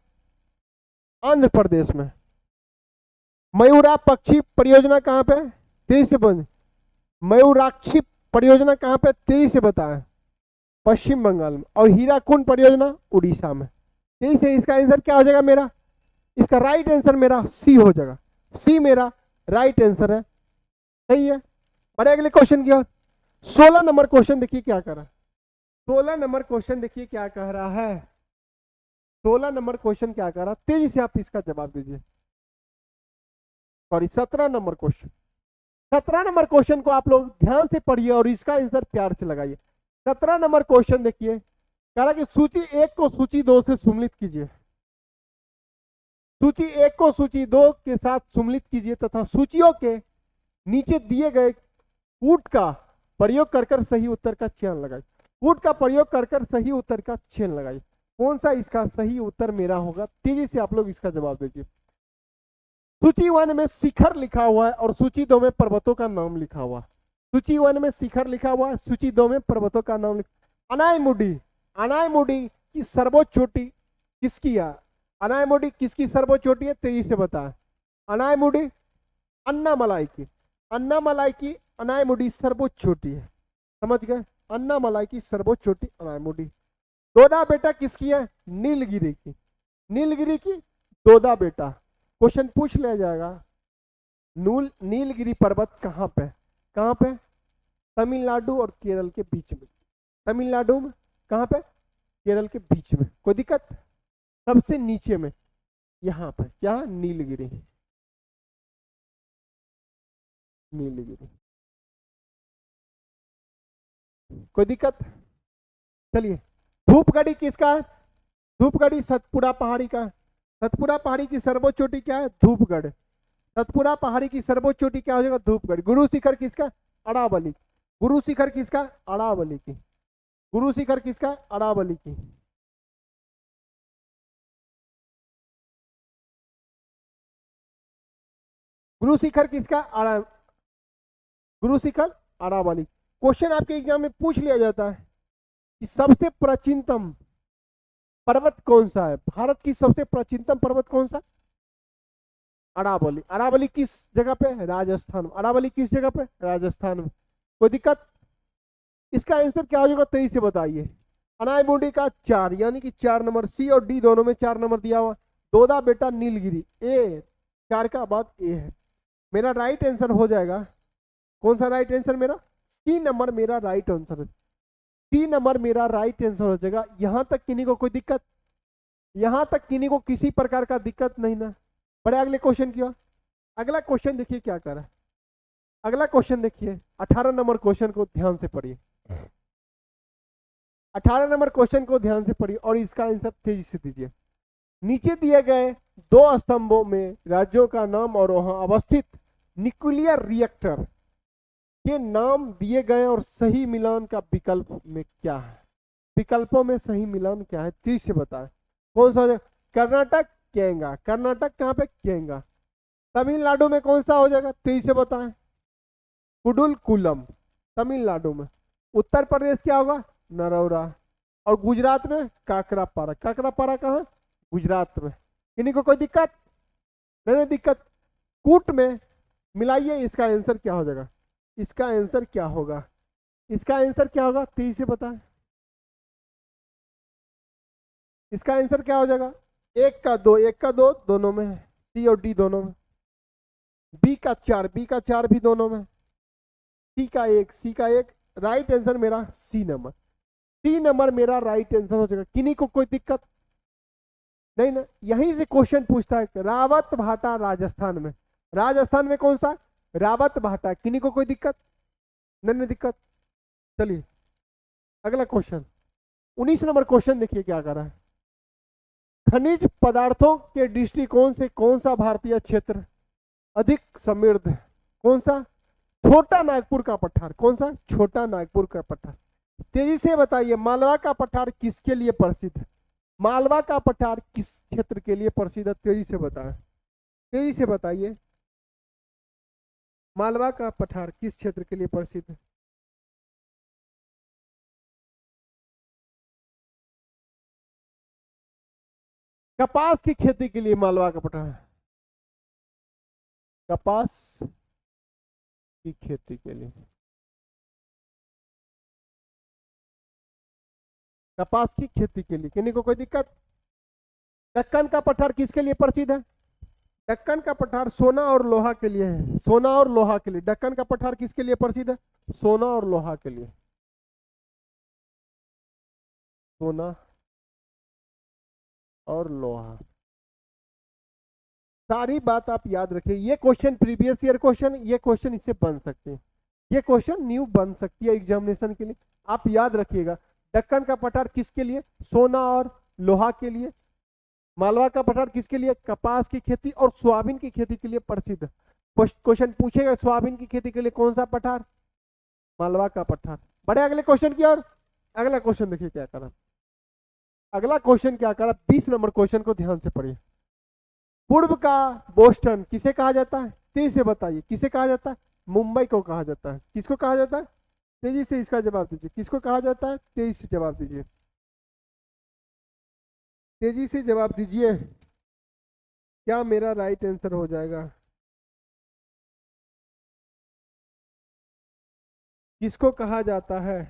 आंध्र प्रदेश में। मयूरा पक्षी परियोजना कहां पे? तेजी से बोल। मयूराक्षी परियोजना कहां पे? तेजी से बताएं। पश्चिम बंगाल में। और हीराकुंड परियोजना उड़ीसा में। तेजी से इसका आंसर क्या हो जाएगा मेरा? इसका राइट आंसर मेरा सी हो जाएगा। सी मेरा राइट आंसर है। सही है। बढ़े अगले क्वेश्चन की ओर। 16 नंबर क्वेश्चन देखिए क्या कर रहा है। 16 नंबर क्वेश्चन देखिए क्या कह रहा है। 16 नंबर क्वेश्चन क्या कह रहा है, तेजी से आप इसका जवाब दीजिए। Sorry, 17 number question. 17 number question को आप लोग ध्यान से पढ़िए और इसका आंसर प्यार से लगाइए। 17 नंबर क्वेश्चन देखिए, कह रहा कि सूची एक को सूची दो से सम्मिलित कीजिए। सूची एक को सूची दो के साथ सम्मिलित कीजिए तथा सूचियों के नीचे दिए गए कूट का प्रयोग कर सही उत्तर का चयन लगाइए। कूट का प्रयोग कर सही उत्तर का चयन लगाइए। कौन सा इसका सही उत्तर मेरा होगा? तेजी से आप लोग इसका जवाब दीजिए। सूची वन में शिखर लिखा हुआ है और सूची दो में पर्वतों का नाम लिखा हुआ है। सूची वन में शिखर लिखा हुआ है, सूची दो में पर्वतों का नाम लिखा। अनायमुडी, अनायमुडी की सर्वोच्च चोटी किसकी है? अनायमुडी किसकी सर्वोच्च चोटी है? तेजी से बताएं। अनायमुडी अन्नामलाई की, अन्नामलाई की अनायमुडी सर्वोच्च चोटी है। समझ गए? अन्नामलाई की सर्वोच्च चोटी अनायमुडी। दोदा बेटा किसकी है? नीलगिरी की, नीलगिरी की दोदा बेटा। क्वेश्चन पूछ लिया जाएगा, नीलगिरी पर्वत कहाँ पे? कहाँ पे? तमिलनाडु और केरल के बीच में। तमिलनाडु में कहाँ पे? केरल के बीच में। कोई दिक्कत? सबसे नीचे में यहाँ पे क्या? नीलगिरी, नीलगिरी। कोई दिक्कत? चलिए, धूपगढ़ी किसका है? धूपगढ़ी सतपुड़ा पहाड़ी का। सतपुड़ा पहाड़ी की सर्वोच्च चोटी क्या है? धूपगढ़। सतपुड़ा पहाड़ी की सर्वोच्च चोटी क्या हो जाएगा? धूपगढ़। गुरु शिखर किसका? अरावली। गुरु शिखर किसका? अरावली की। गुरु शिखर किसका? अरावली की। गुरु शिखर किसका? गुरु शिखर अरावली। क्वेश्चन आपके एग्जाम में पूछ लिया जाता है कि सबसे प्राचीनतम पर्वत कौन सा है? भारत की सबसे प्राचीनतम पर्वत कौन सा? अरावली। अरावली किस जगह पे? राजस्थान में। अरावली किस जगह पे? राजस्थान में। कोई दिक्कत? इसका आंसर क्या हो जाएगा? तेईस से बताइए। अनायमुडी का 4, यानी कि 4 नंबर। सी और डी दोनों में 4 नंबर दिया हुआ। दोदा बेटा नीलगिरी, ए 4 का बाद ए है। मेरा राइट आंसर हो जाएगा। कौन सा राइट आंसर मेरा? सी नंबर मेरा राइट आंसर है। सी नंबर मेरा राइट आंसर हो जाएगा। यहां तक किन्हीं को कोई दिक्कत? यहां तक किन्हीं को किसी प्रकार का दिक्कत नहीं ना? बड़े अगले क्वेश्चन की ओर। अगला क्वेश्चन देखिए क्या कर रहा है। अगला क्वेश्चन देखिए, 18 नंबर क्वेश्चन को ध्यान से पढ़िए। 18 नंबर क्वेश्चन को ध्यान से पढ़िए और इसका आंसर तेजी से दीजिए। नीचे दिए गए दो स्तंभों में राज्यों का नाम और वहां अवस्थित न्यूक्लियर रिएक्टर के नाम दिए गए और सही मिलान का विकल्प में क्या है? विकल्पों में सही मिलान क्या है? तेजी से बताएं। कौन सा? कर्नाटक, केंगा। कर्नाटक कहाँ पे? केंगा। तमिलनाडु में कौन सा हो जाएगा? तेजी से बताएं। कुडुलकुलम, तमिलनाडु में। उत्तर प्रदेश क्या होगा? नरौरा। और गुजरात में काकरापारा। काकरापारा कहाँ? गुजरात में। किन्हीं को कोई दिक्कत? नहीं दिक्कत। कूट में मिलाइए, इसका आंसर क्या हो जाएगा? इसका आंसर क्या होगा? इसका आंसर क्या होगा? तेईस से बताएं। इसका आंसर क्या हो जाएगा? एक का दो, एक का दो दोनों में है। सी और डी दोनों में। बी का 4 भी दोनों में, सी का 1, सी का 1। राइट आंसर मेरा सी नंबर, सी नंबर मेरा राइट आंसर हो जाएगा। किन्हीं को कोई दिक्कत नहीं ना? यहीं से क्वेश्चन पूछता है, रावत भाटा राजस्थान में, राजस्थान में कौन सा? रावत भाटा। किन्हीं को कोई दिक्कत नहीं दिक्कत? चलिए अगला क्वेश्चन, 19 नंबर क्वेश्चन देखिए क्या कर रहा है। खनिज पदार्थों के दृष्टिकोण से कौन सा भारतीय क्षेत्र अधिक समृद्ध है? कौन सा? छोटा नागपुर का पठार। कौन सा? छोटा नागपुर का पठार। तेजी से बताइए, मालवा का पठार किसके लिए प्रसिद्ध है? मालवा का पठार किस क्षेत्र के लिए प्रसिद्ध है? तेजी से बताएं, तेजी से बताइए, मालवा का पठार किस क्षेत्र के लिए प्रसिद्ध है? कपास की खेती के लिए मालवा का पठार, कपास की खेती के लिए, कपास की खेती के लिए। किन्हीं को कोई दिक्कत? दक्कन का पठार किसके लिए प्रसिद्ध है? दक्कन का पठार सोना और लोहा के लिए है, सोना और लोहा के लिए। दक्कन का पठार किसके लिए प्रसिद्ध है? सोना और लोहा के लिए, सोना और लोहा। सारी बात आप याद रखिए। ये क्वेश्चन प्रीवियस ईयर क्वेश्चन, ये क्वेश्चन इससे बन सकते हैं, ये क्वेश्चन न्यू बन सकती है एग्जामिनेशन के लिए, आप याद रखिएगा। दक्कन का पठार किसके लिए? सोना और लोहा के लिए। मालवा का पठार किसके लिए? कपास की खेती और सोयाबीन की खेती के लिए प्रसिद्ध। क्वेश्चन पूछेगा सोयाबीन की खेती के लिए कौन सा पठार? मालवा का पठार। बड़े अगले क्वेश्चन की ओर। अगला क्वेश्चन देखिए क्या करा, अगला क्वेश्चन क्या करा, 20 नंबर क्वेश्चन को ध्यान से पढ़िए। पूर्व का बोस्टन किसे कहा जाता है? तेजी से बताइए, किसे कहा जाता है? मुंबई को कहा जाता है। किसको कहा जाता है? तेजी से इसका जवाब दीजिए, किसको कहा जाता है? तेजी से जवाब दीजिए, तेजी से जवाब दीजिए, क्या मेरा राइट आंसर हो जाएगा? किसको कहा जाता है?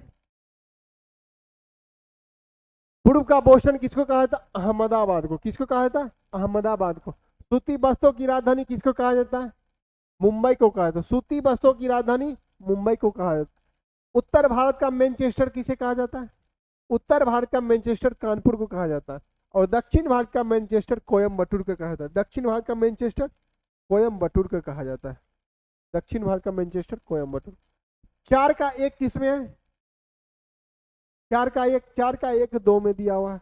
पूर्व का बोस्टन किसको कहा जाता? अहमदाबाद को। किसको कहा जाता? अहमदाबाद को। सूती वस्त्रों की राजधानी किसको कहा जाता है? मुंबई को कहा जाता है। सूती वस्त्रों की राजधानी मुंबई को कहा जाता है। उत्तर भारत का मैनचेस्टर किसे कहा जाता है? उत्तर भारत का मैनचेस्टर कानपुर को कहा जाता है, और दक्षिण भारत का मैनचेस्टर कोयम्बटूर को कहा जाता है। दक्षिण भारत का मैनचेस्टर कोयम्बटूर को कहा जाता है। दक्षिण भारत का मैनचेस्टर कोयम्बटूर। 4 का 1 किसमें है? 4 का 1, 4 का 1 2 में दिया हुआ है।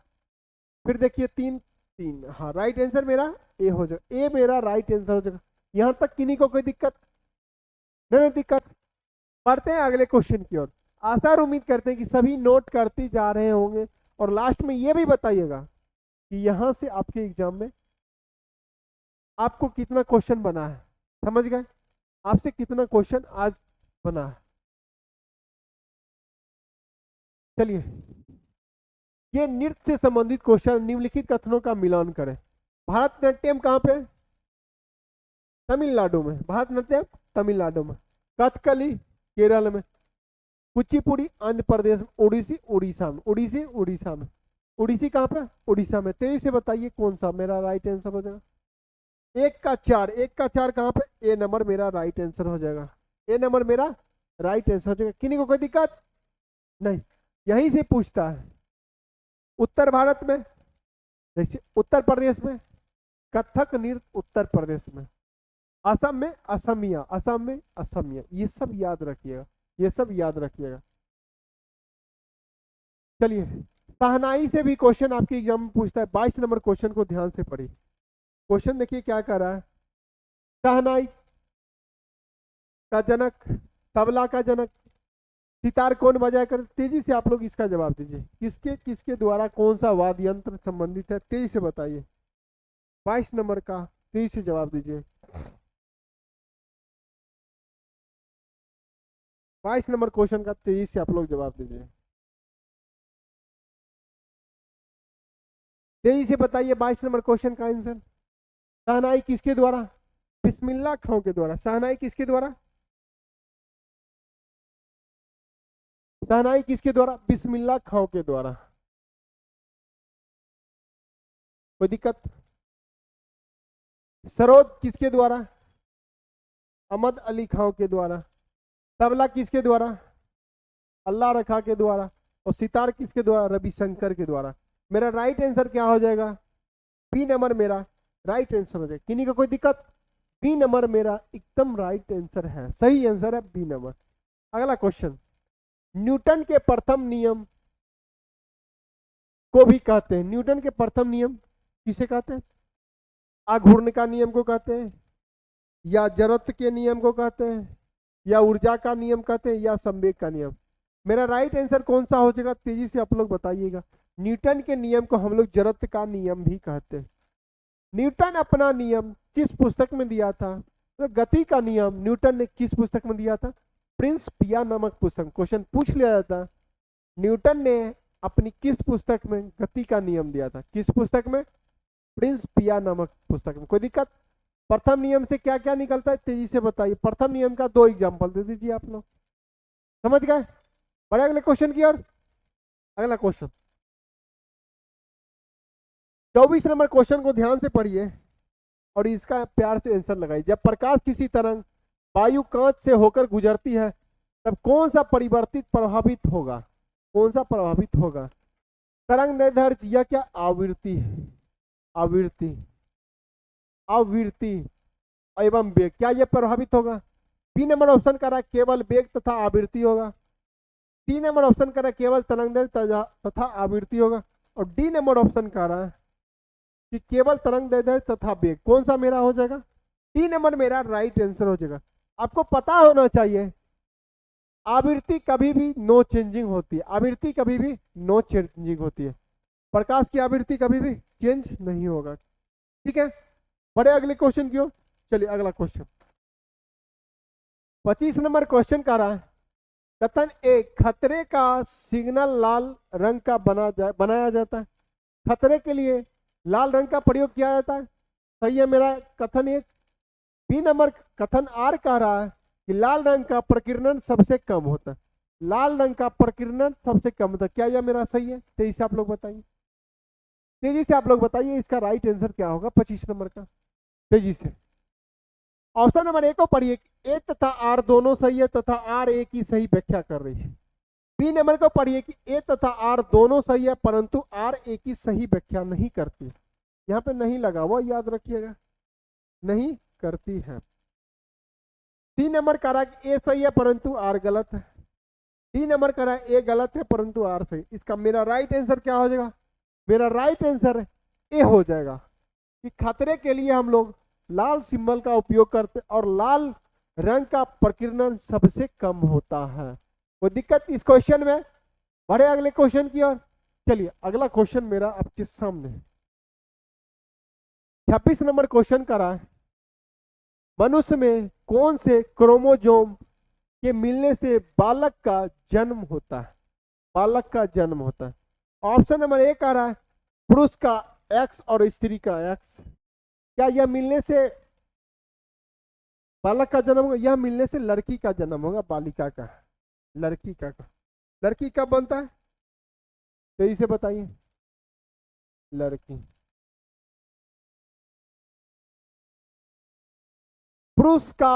फिर देखिए 3 3, हाँ राइट आंसर मेरा ए हो जाएगा, ए मेरा राइट आंसर हो जाएगा। यहां तक किन्हीं को कोई दिक्कत नहीं दिक्कत? बढ़ते हैं अगले क्वेश्चन की ओर। आशा और उम्मीद करते हैं कि सभी नोट करते जा रहे होंगे, और लास्ट में ये भी बताइएगा कि यहां से आपके एग्जाम में आपको कितना क्वेश्चन बना है। समझ गए? आपसे कितना क्वेश्चन आज बना है। चलिए, ये नृत्य से संबंधित क्वेश्चन, निम्नलिखित कथनों का मिलान करें। भारतनाट्यम कहाँ पे? तमिलनाडु में। भारतनाट्यम तमिलनाडु में। कथकली केरल में। कुचिपुड़ी आंध्र प्रदेश में। ओडिसी उड़ीसा में। ओडिसी उड़ीसा में। ओडिसी कहाँ पे? उड़ीसा में। तेजी से बताइए कौन सा मेरा राइट आंसर हो जाएगा? 1 का 4, 1 का 4 कहाँ पे? ए नंबर मेरा राइट आंसर हो जाएगा, ए नंबर मेरा राइट आंसर हो जाएगा। किन्हीं को कोई दिक्कत नहीं? यहीं से पूछता है। उत्तर भारत में, जैसे उत्तर प्रदेश में कथक नृत्य, उत्तर प्रदेश में। असम में असमिया, असम में असमिया। ये सब याद रखिएगा, ये सब याद रखिएगा। चलिए, शहनाई से भी क्वेश्चन आपके एग्जाम में पूछता है। 22 नंबर क्वेश्चन को ध्यान से पढ़िए। क्वेश्चन देखिए क्या कर रहा है। शहनाई का जनक, तबला का जनक, सितार कौन बजाया कर? तेजी से आप लोग इसका जवाब दीजिए, किसके किसके द्वारा कौन सा वाद्य यंत्र संबंधित है? तेजी से बताइए, 22 नंबर का तेजी से जवाब दीजिए। 22 नंबर क्वेश्चन का तेजी से आप लोग जवाब दीजिए, तेजी से बताइए 22 नंबर क्वेश्चन का आंसर। शहनाई किसके द्वारा? बिस्मिल्लाह खां के द्वारा। शहनाई किसके द्वारा? शहनाई किसके द्वारा? बिस्मिल्लाह खां के द्वारा। कोई दिक्कत? सरोद किसके द्वारा? अहमद अली खां के द्वारा। तबला किसके द्वारा? अल्लाह रखा के द्वारा। और सितार किसके द्वारा? रविशंकर के द्वारा। मेरा राइट आंसर क्या हो जाएगा? बी नंबर मेरा राइट आंसर हो जाएगा। किन्हीं का कोई दिक्कत? बी नंबर मेरा एकदम राइट आंसर है, सही आंसर है बी नंबर। अगला क्वेश्चन, न्यूटन के प्रथम नियम को भी कहते हैं। न्यूटन के प्रथम नियम किसे कहते हैं? आघूर्ण का नियम को कहते हैं, या जड़त्व के नियम को कहते हैं, या ऊर्जा का नियम कहते हैं, या संवेग का नियम। मेरा राइट आंसर कौन सा हो जाएगा? तेजी से आप लोग बताइएगा। न्यूटन के नियम को हम लोग जड़त्व का नियम भी कहते हैं। न्यूटन अपना नियम किस पुस्तक में दिया था? तो गति का नियम न्यूटन ने किस पुस्तक में दिया था? प्रिंस पिया नामक पुस्तक। क्वेश्चन पूछ लिया जाता, न्यूटन ने अपनी किस पुस्तक में गति का नियम दिया था? किस पुस्तक में? प्रिंस पिया नामक पुस्तक में। कोई दिक्कत? प्रथम नियम से क्या क्या निकलता है, तेजी से बताइए। प्रथम नियम का 2 एग्जाम्पल दे दीजिए आप लोग। समझ गए? बढ़े अगले क्वेश्चन की ओर। अगला क्वेश्चन 24 नंबर क्वेश्चन को ध्यान से पढ़िए और इसका प्यार से आंसर लगाइए। जब प्रकाश किसी तरंग वायु कांच से होकर गुजरती है तब कौन सा परिवर्तित प्रभावित होगा? कौन सा प्रभावित होगा? तरंग दैर्ध्य या क्या आवृत्ति है? आवृत्ति, आवृत्ति एवं वेग, क्या यह प्रभावित होगा? बी नंबर ऑप्शन कर रहा है केवल वेग तथा आवृत्ति होगा। 3 नंबर ऑप्शन कर रहा है केवल तरंग दैर्ध्य तथा आवृत्ति होगा। और डी नंबर ऑप्शन कर रहा है कि केवल तरंग दैर्ध्य तथा वेग। कौन सा मेरा हो जाएगा? 3 नंबर मेरा राइट आंसर हो जाएगा। आपको पता होना चाहिए आवृत्ति कभी भी नो चेंजिंग होती है। आवृत्ति कभी भी नो चेंजिंग होती है। प्रकाश की आवृत्ति कभी भी चेंज नहीं होगा। ठीक है, बड़े अगले क्वेश्चन की ओर चलिए। अगला क्वेश्चन 25 नंबर क्वेश्चन का रहा है, कथन एक खतरे का सिग्नल लाल रंग का बनाया जाता है। खतरे के लिए लाल रंग का प्रयोग किया जाता है। सही है मेरा कथन एक। बी नंबर कथन आर कह रहा है कि लाल रंग का प्रकीर्णन सबसे कम होता है। लाल रंग का प्रकीर्णन सबसे कम होता है। क्या यह मेरा सही है? तेजी से आप लोग बताइए, तेजी से आप लोग बताइए इसका राइट आंसर क्या होगा 25 नंबर का। तेजी से ऑप्शन नंबर ए को पढ़िए, ए तथा आर दोनों सही है तथा आर ए की सही व्याख्या कर रही है। बी नंबर को पढ़िए कि ए तथा आर दोनों सही है परंतु आर ए की सही व्याख्या नहीं करती। यहाँ पे नहीं लगा हुआ, याद रखिएगा, नहीं करती है। 3 नंबर कह रहा है कि ए सही है परंतु आर गलत है। डी नंबर कह रहा है ए गलत है परंतु आर सही। इसका मेरा राइट आंसर क्या हो जाएगा? मेरा राइट आंसर ए हो जाएगा कि खतरे के लिए हम लोग लाल सिंबल का उपयोग करते और लाल रंग का प्रकीर्णन सबसे कम होता है। कोई दिक्कत इस क्वेश्चन में? बढ़े अगले क्वेश्चन की ओर। चलिए अगला क्वेश्चन मेरा आपके सामने है। 26 नंबर क्वेश्चन का रहा है, मनुष्य में कौन से क्रोमोसोम के मिलने से बालक का जन्म होता है? बालक का जन्म होता है। ऑप्शन नंबर ए कह रहा है पुरुष का एक्स और स्त्री का एक्स। क्या यह मिलने से बालक का जन्म होगा? यह मिलने से लड़की का जन्म होगा, बालिका का, लड़की का। लड़की कब बनता है? तो इसे बताइए। लड़की, पुरुष का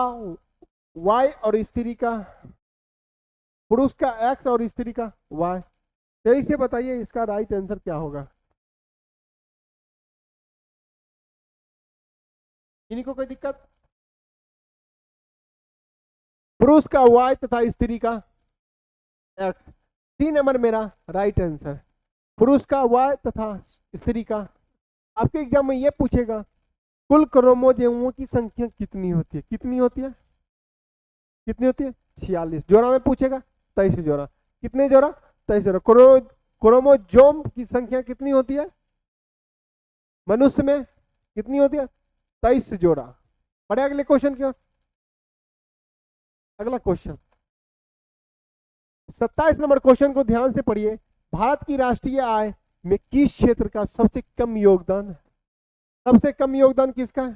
वाई और स्त्री का, पुरुष का एक्स और स्त्री का वाई। तो इसे बताइए इसका राइट आंसर क्या होगा? इन्हीं को कोई दिक्कत? पुरुष का वाई तथा स्त्री का एक्स। 3 नंबर मेरा राइट आंसर। पुरुष का वाई तथा स्त्री का। आपके एग्जाम में ये पूछेगा कुल क्रोमोसोमों की संख्या कितनी होती है? कितनी होती है? कितनी होती है? 46। जोड़ा में पूछेगा 23 जोड़ा। कितने जोड़ा? 23 जोड़ा। क्रोमोसोम की संख्या कितनी होती है मनुष्य में? कितनी होती है? 23 जोड़ा। बढ़े अगले क्वेश्चन क्या? अगला क्वेश्चन 27 नंबर क्वेश्चन को ध्यान से पढ़िए। भारत की राष्ट्रीय आय में किस क्षेत्र का सबसे कम योगदान है? सबसे कम योगदान किसका है?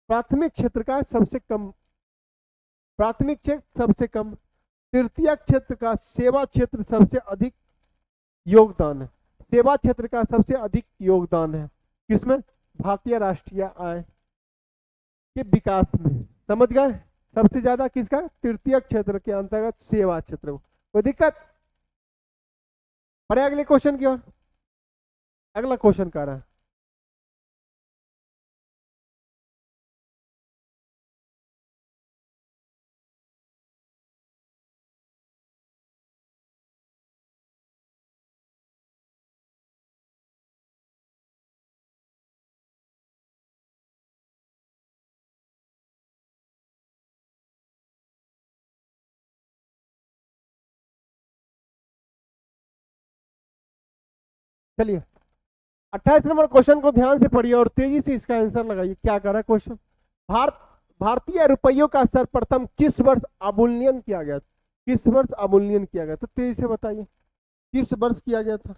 प्राथमिक क्षेत्र का सबसे कम। प्राथमिक क्षेत्र सबसे कम। तृतीय क्षेत्र का सेवा क्षेत्र सबसे अधिक योगदान है। सेवा क्षेत्र का सबसे अधिक योगदान है किसमें? भारतीय राष्ट्रीय आय के विकास में। समझ गए? सबसे ज्यादा किसका? तृतीय क्षेत्र के अंतर्गत सेवा क्षेत्र। कोई दिक्कत? पढ़े अगले क्वेश्चन की ओर। अगला क्वेश्चन कह रहा है, चलिए 28 नंबर क्वेश्चन को ध्यान से पढ़िए और तेजी से इसका आंसर लगाइए। क्या कर रहा है क्वेश्चन? भारत भारतीय रुपयों का सर्वप्रथम किस वर्ष अवमूल्यन किया गया? किस वर्ष अवमूल्यन किया गया? तो तेजी से बताइए, किस वर्ष किया गया था?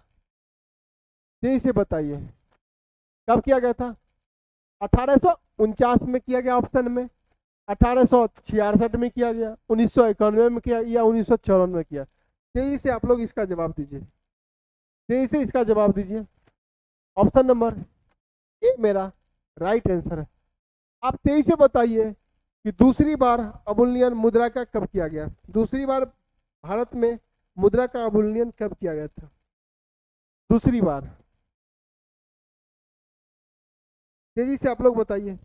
तेजी से बताइए, कब किया गया था? 1849 में किया गया ऑप्शन में, 1866 में किया गया, 1991 में किया या 1954 में किया? तेजी से आप लोग इसका जवाब दीजिए, तेजी से इसका जवाब दीजिए। ऑप्शन नंबर ए मेरा राइट आंसर है। आप तेजी से बताइए कि दूसरी बार अवमूल्यन मुद्रा का कब किया गया? दूसरी बार भारत में मुद्रा का अवमूल्यन कब किया गया था? दूसरी बार तेजी से आप लोग बताइए।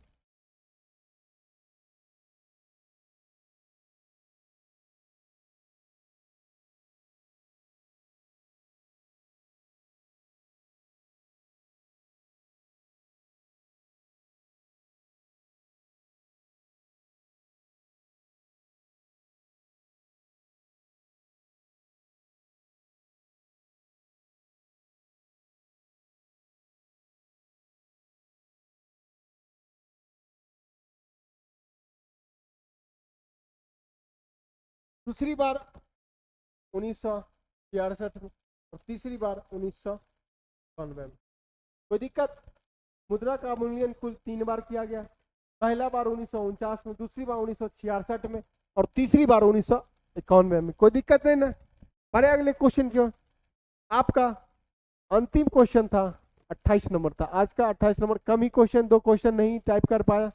दूसरी बार 1966 में और तीसरी बार 1992 में। कोई दिक्कत? मुद्रा का अवमूल्यन कुल 3 बार किया गया। पहला बार 1949 में, दूसरी बार 1966 में और तीसरी बार 1991 में। कोई दिक्कत नहीं ना? बढ़े अगले क्वेश्चन की ओर। आपका अंतिम क्वेश्चन था 28 नंबर था आज का। 28 नंबर, कम ही क्वेश्चन, 2 क्वेश्चन नहीं टाइप कर पाया।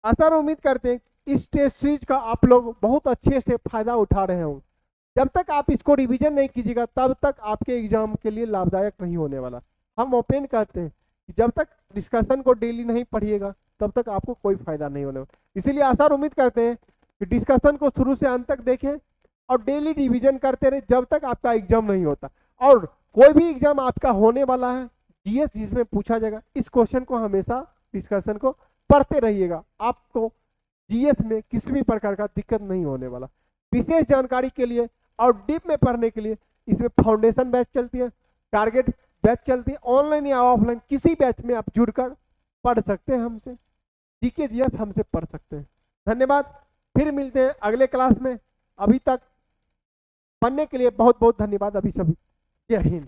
आशा उम्मीद करते हैं इस टेस्ट सीरीज का आप लोग बहुत अच्छे से फायदा उठा रहे होंगे। जब तक आप इसको रिवीजन नहीं कीजिएगा तब तक आपके एग्जाम के लिए लाभदायक नहीं होने वाला। हम ओपन कहते हैं कि जब तक डिस्कशन को डेली नहीं पढ़िएगा तब तक आपको कोई फायदा नहीं होने वाला। इसीलिए आशा उम्मीद करते हैं कि डिस्कशन को शुरू से अंत तक देखें और डेली रिवीजन करते रहे जब तक आपका एग्जाम नहीं होता। और कोई भी एग्जाम आपका होने वाला है जीएस जिसमें पूछा जाएगा, इस क्वेश्चन को हमेशा डिस्कशन को पढ़ते रहिएगा। आपको जीएस में किसी भी प्रकार का दिक्कत नहीं होने वाला। विशेष जानकारी के लिए और डीप में पढ़ने के लिए इसमें फाउंडेशन बैच चलती है, टारगेट बैच चलती है। ऑनलाइन या ऑफलाइन किसी बैच में आप जुड़कर पढ़ सकते हैं हमसे, जीके जीएस हमसे पढ़ सकते हैं। धन्यवाद, फिर मिलते हैं अगले क्लास में। अभी तक पढ़ने के लिए बहुत बहुत धन्यवाद अभी सभी। जय हिंद।